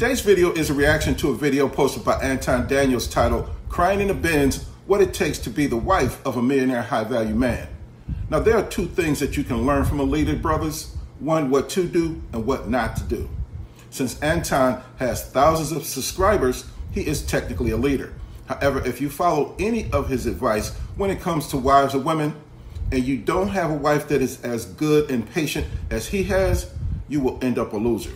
Today's video is a reaction to a video posted by Anton Daniels titled, Crying in the Bins, What It Takes to Be the Wife of a Millionaire High-Value Man. Now, there are two things that you can learn from a leader, brothers. One, what to do and what not to do. Since Anton has thousands of subscribers, he is technically a leader. However, if you follow any of his advice when it comes to wives or women, and you don't have a wife that is as good and patient as he has, you will end up a loser.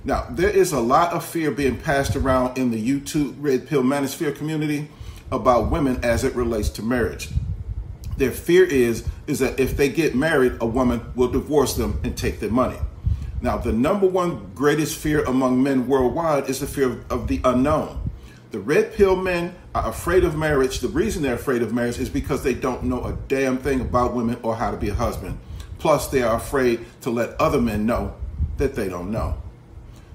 Now, there is a lot of fear being passed around in the YouTube Red Pill Manosphere community about women as it relates to marriage. Their fear is that if they get married, a woman will divorce them and take their money. Now, the number one greatest fear among men worldwide is the fear of the unknown. The red pill men are afraid of marriage. The reason they're afraid of marriage is because they don't know a damn thing about women or how to be a husband. Plus, they are afraid to let other men know that they don't know.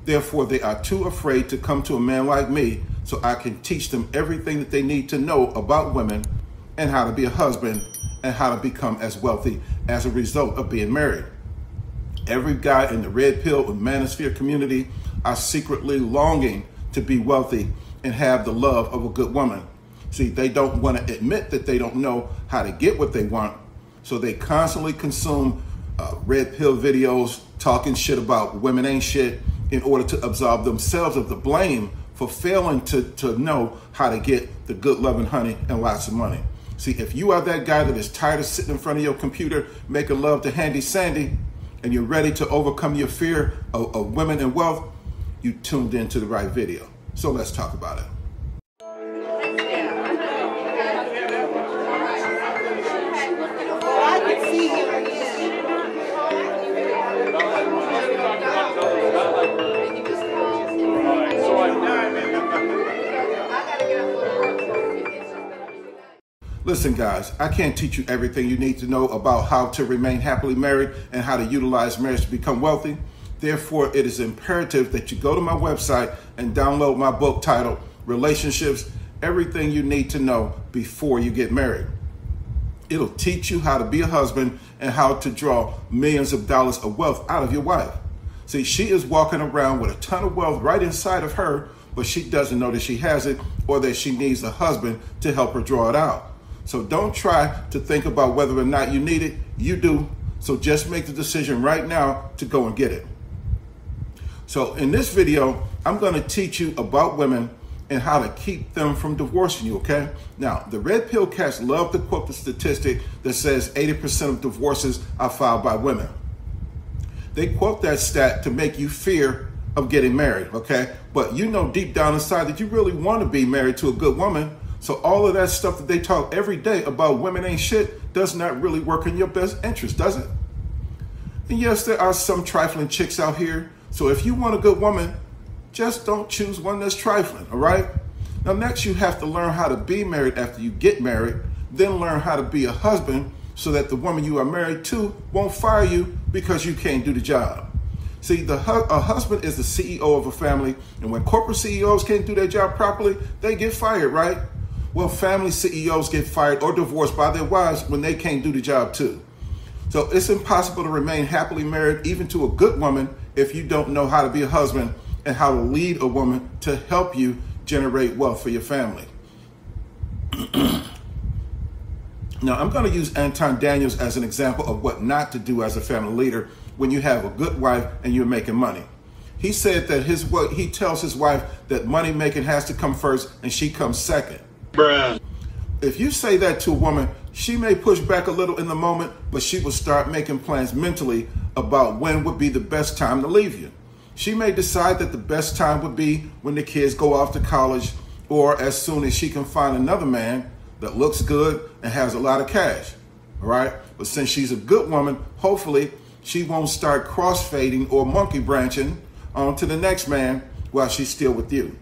Therefore, they are too afraid to come to a man like me so I can teach them everything that they need to know about women and how to be a husband and how to become as wealthy as a result of being married. Every guy in the red pill and manosphere community are secretly longing to be wealthy and have the love of a good woman. See, they don't want to admit that they don't know how to get what they want, so they constantly consume red pill videos talking shit about women ain't shit in order to absolve themselves of the blame for failing to know how to get the good loving honey and lots of money. See, if you are that guy that is tired of sitting in front of your computer making love to Handy Sandy and you're ready to overcome your fear of women and wealth, you tuned into the right video. So let's talk about it. Listen, guys, I can't teach you everything you need to know about how to remain happily married and how to utilize marriage to become wealthy. Therefore, it is imperative that you go to my website and download my book titled Relationships, Everything You Need to Know Before You Get Married. It'll teach you how to be a husband and how to draw millions of dollars of wealth out of your wife. See, she is walking around with a ton of wealth right inside of her, but she doesn't know that she has it or that she needs a husband to help her draw it out. So don't try to think about whether or not you need it. You do. So just make the decision right now to go and get it. So in this video, I'm going to teach you about women and how to keep them from divorcing you, okay? Now, the red pill cats love to quote the statistic that says 80% of divorces are filed by women. They quote that stat to make you fear of getting married, okay? But you know deep down inside that you really want to be married to a good woman. So all of that stuff that they talk every day about women ain't shit does not really work in your best interest, does it? And yes, there are some trifling chicks out here. So if you want a good woman, just don't choose one that's trifling, all right? Now, next you have to learn how to be married after you get married, then learn how to be a husband so that the woman you are married to won't fire you because you can't do the job. See, a husband is the CEO of a family, and when corporate CEOs can't do their job properly, they get fired, right? Well, family CEOs get fired or divorced by their wives when they can't do the job too. So it's impossible to remain happily married even to a good woman if you don't know how to be a husband and how to lead a woman to help you generate wealth for your family. Now, I'm going to use Anton Daniels as an example of what not to do as a family leader when you have a good wife and you're making money. He said that he tells his wife that money making has to come first and she comes second. Bruh. If you say that to a woman, she may push back a little in the moment, but she will start making plans mentally about when would be the best time to leave you. She may decide that the best time would be when the kids go off to college or as soon as she can find another man that looks good and has a lot of cash, all right? But since she's a good woman, hopefully she won't start crossfading or monkey branching on to the next man while she's still with you.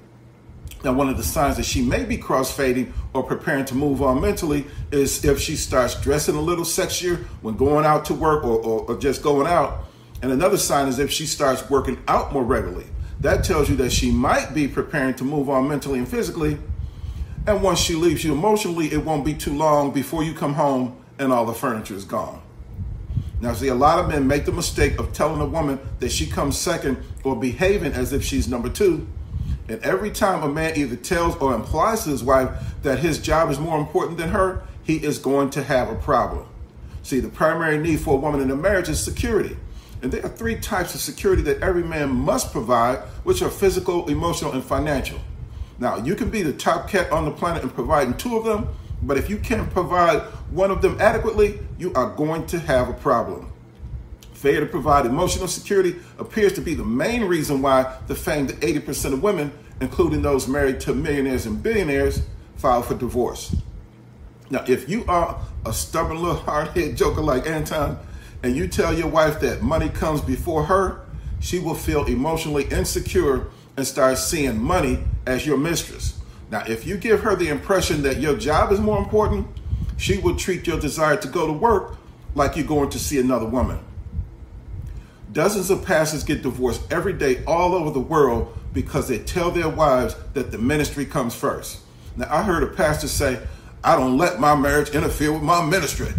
Now, one of the signs that she may be crossfading or preparing to move on mentally is if she starts dressing a little sexier when going out to work or just going out. And another sign is if she starts working out more regularly. That tells you that she might be preparing to move on mentally and physically. And once she leaves you emotionally, it won't be too long before you come home and all the furniture is gone. Now, see, a lot of men make the mistake of telling a woman that she comes second or behaving as if she's number two, And every time a man either tells or implies to his wife that his job is more important than her, he is going to have a problem. See, the primary need for a woman in a marriage is security. And there are three types of security that every man must provide, which are physical, emotional, and financial. Now, you can be the top cat on the planet and providing two of them, but if you can't provide one of them adequately, you are going to have a problem. Failure to provide emotional security appears to be the main reason why the famed 80% of women, including those married to millionaires and billionaires, file for divorce. Now, if you are a stubborn little hard-headed joker like Anton, and you tell your wife that money comes before her, she will feel emotionally insecure and start seeing money as your mistress. Now, if you give her the impression that your job is more important, she will treat your desire to go to work like you're going to see another woman. Dozens of pastors get divorced every day all over the world because they tell their wives that the ministry comes first. Now, I heard a pastor say, "I don't let my marriage interfere with my ministry."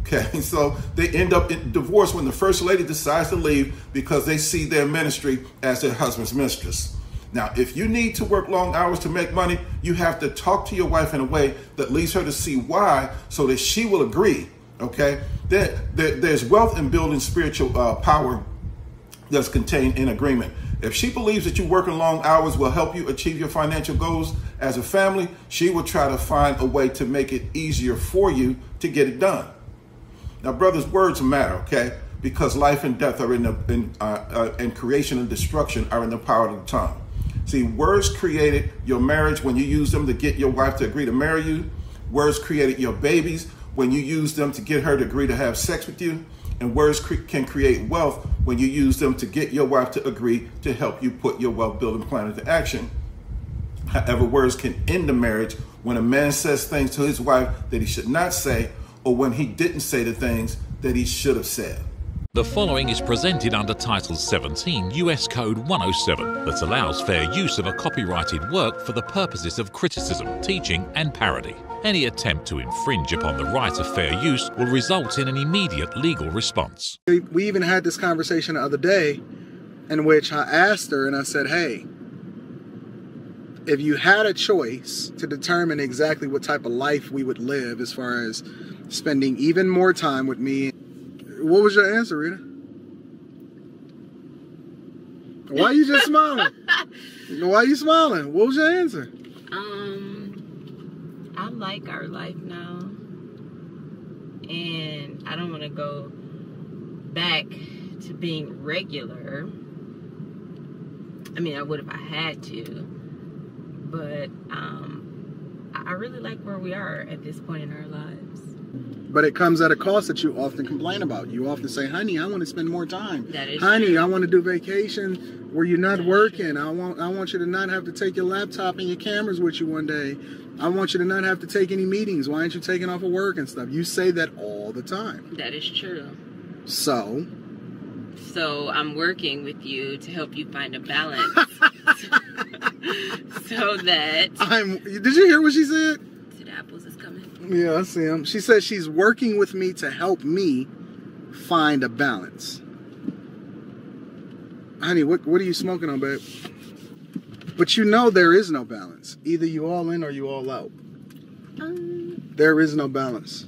Okay, so they end up in divorce when the first lady decides to leave because they see their ministry as their husband's mistress. Now, if you need to work long hours to make money, you have to talk to your wife in a way that leads her to see why, so that she will agree. Okay, there's wealth in building spiritual power that's contained in agreement. If she believes that you working long hours will help you achieve your financial goals as a family, she will try to find a way to make it easier for you to get it done. Now, brothers, words matter, okay? Because life and death are and creation and destruction are in the power of the tongue. See, words created your marriage when you use them to get your wife to agree to marry you. Words created your babies when you use them to get her to agree to have sex with you. And words can create wealth when you use them to get your wife to agree to help you put your wealth building plan into action. However, words can end the marriage when a man says things to his wife that he should not say, or when he didn't say the things that he should have said. The following is presented under Title 17 US Code 107 that allows fair use of a copyrighted work for the purposes of criticism, teaching and parody. Any attempt to infringe upon the right of fair use will result in an immediate legal response. We even had this conversation the other day in which I asked her and I said, hey, if you had a choice to determine exactly what type of life we would live as far as spending even more time with me, what was your answer, Rita? Why are you just smiling? Why are you smiling? What was your answer? I like our life now, and I don't want to go back to being regular. I mean, I would if I had to, but I really like where we are at this point in our lives. But it comes at a cost that you often complain about. You often say, honey, I want to spend more time. That is honey, true. I want to do vacation where you're not working. I want you to not have to take your laptop and your cameras with you one day. I want you to not have to take any meetings. Why aren't you taking off of work and stuff? You say that all the time. That is true. So I'm working with you to help you find a balance. So that... Did you hear what she said? The apples is coming. Yeah, I see him. She says she's working with me to help me find a balance. Honey, what are you smoking on, babe? But you know there is no balance. Either you all in or you all out. There is no balance.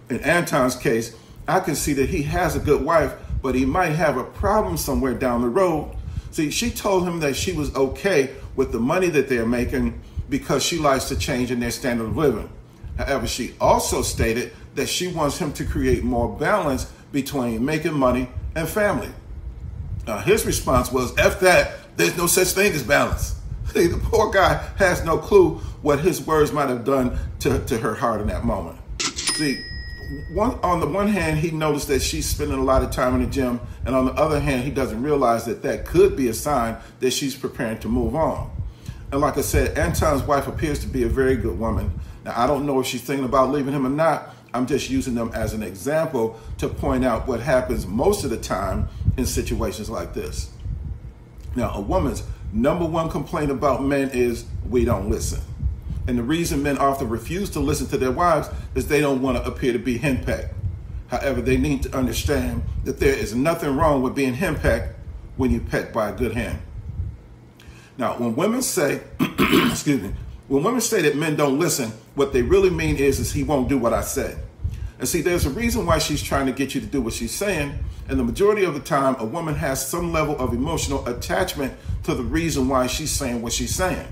In Anton's case, I can see that he has a good wife, but he might have a problem somewhere down the road. See, she told him that she was okay with the money that they're making because she likes to change in their standard of living. However, she also stated that she wants him to create more balance between making money and family. His response was, F that, there's no such thing as balance. See, the poor guy has no clue what his words might have done to her heart in that moment. See, on the one hand, he noticed that she's spending a lot of time in the gym, and on the other hand, he doesn't realize that that could be a sign that she's preparing to move on. And like I said, Anton's wife appears to be a very good woman. Now, I don't know if she's thinking about leaving him or not. I'm just using them as an example to point out what happens most of the time in situations like this. Now, a woman's number one complaint about men is we don't listen. And the reason men often refuse to listen to their wives is they don't want to appear to be henpecked. However, they need to understand that there is nothing wrong with being henpecked when you're pecked by a good hen. Now, when women say, excuse me, when women say that men don't listen, what they really mean is he won't do what I said. And see, there's a reason why she's trying to get you to do what she's saying. And the majority of the time, a woman has some level of emotional attachment to the reason why she's saying what she's saying.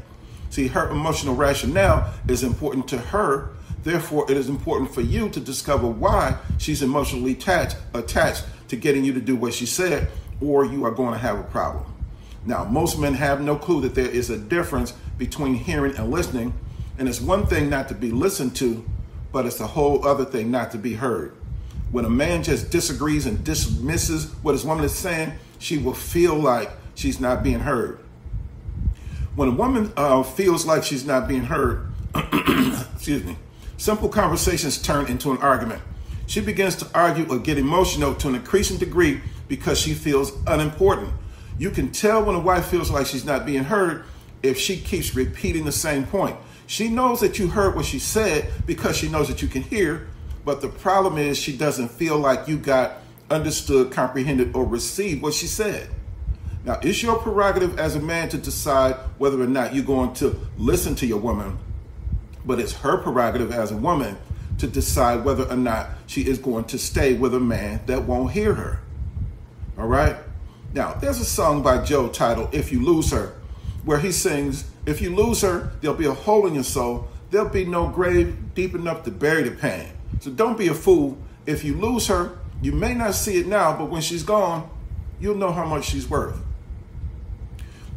See, her emotional rationale is important to her. Therefore, it is important for you to discover why she's emotionally attached to getting you to do what she said, or you are going to have a problem. Now, most men have no clue that there is a difference between hearing and listening. And it's one thing not to be listened to, but it's a whole other thing not to be heard. When a man just disagrees and dismisses what his woman is saying, she will feel like she's not being heard. When a woman feels like she's not being heard, excuse me, simple conversations turn into an argument. She begins to argue or get emotional to an increasing degree because she feels unimportant. You can tell when a wife feels like she's not being heard if she keeps repeating the same point. She knows that you heard what she said because she knows that you can hear, but the problem is she doesn't feel like you got understood, comprehended, or received what she said. Now, it's your prerogative as a man to decide whether or not you're going to listen to your woman, but it's her prerogative as a woman to decide whether or not she is going to stay with a man that won't hear her. All right? Now, there's a song by Joe titled "If You Lose Her," where he sings, "If you lose her, there'll be a hole in your soul. There'll be no grave deep enough to bury the pain. So don't be a fool. If you lose her, you may not see it now, but when she's gone, you'll know how much she's worth."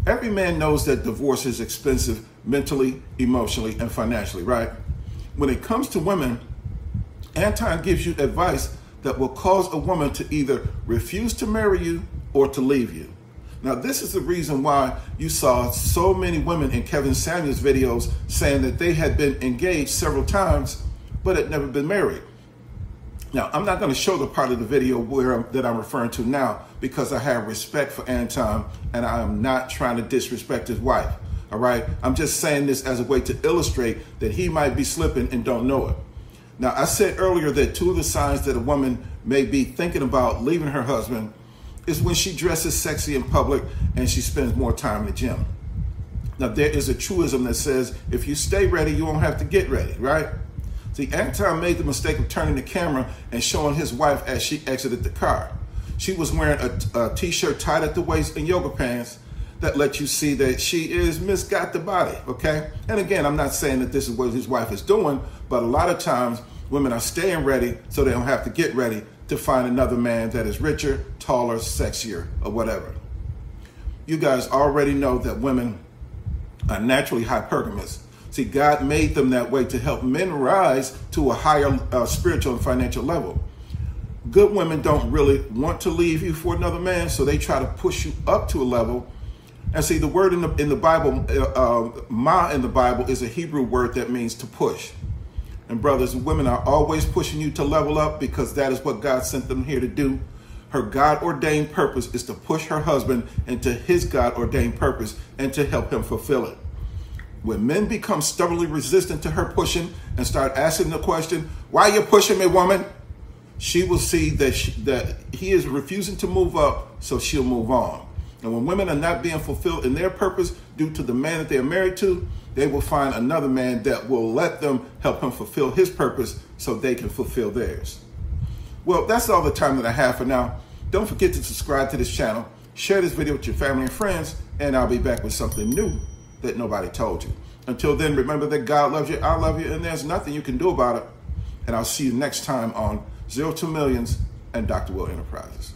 Every man knows that divorce is expensive mentally, emotionally, and financially, right? When it comes to women, Anton gives you advice that will cause a woman to either refuse to marry you or to leave you. Now, this is the reason why you saw so many women in Kevin Samuels' videos saying that they had been engaged several times, but had never been married. Now, I'm not going to show the part of the video that I'm referring to now because I have respect for Anton and I am not trying to disrespect his wife. All right. I'm just saying this as a way to illustrate that he might be slipping and don't know it. Now, I said earlier that two of the signs that a woman may be thinking about leaving her husband is when she dresses sexy in public and she spends more time in the gym. Now, there is a truism that says if you stay ready, you won't have to get ready, right? See, Anton made the mistake of turning the camera and showing his wife as she exited the car. She was wearing a t-shirt tied at the waist and yoga pants that let you see that she is misgot the body, okay? And again, I'm not saying that this is what his wife is doing, but a lot of times women are staying ready so they don't have to get ready to find another man that is richer, taller, sexier, or whatever. You guys already know that women are naturally hypergamous. See, God made them that way to help men rise to a higher spiritual and financial level. Good women don't really want to leave you for another man, so they try to push you up to a level. And see, the word in the Bible, ma in the Bible, is a Hebrew word that means to push. And brothers, women are always pushing you to level up because that is what God sent them here to do. Her God-ordained purpose is to push her husband into his God-ordained purpose and to help him fulfill it. When men become stubbornly resistant to her pushing and start asking the question, "Why are you pushing me, woman?" she will see that he is refusing to move up, so she'll move on. And when women are not being fulfilled in their purpose due to the man that they are married to, they will find another man that will let them help him fulfill his purpose so they can fulfill theirs. Well, that's all the time that I have for now. Don't forget to subscribe to this channel, share this video with your family and friends, and I'll be back with something new that nobody told you. Until then, remember that God loves you, I love you, and there's nothing you can do about it. And I'll see you next time on 0 to Millions and Dr. Will Enterprises.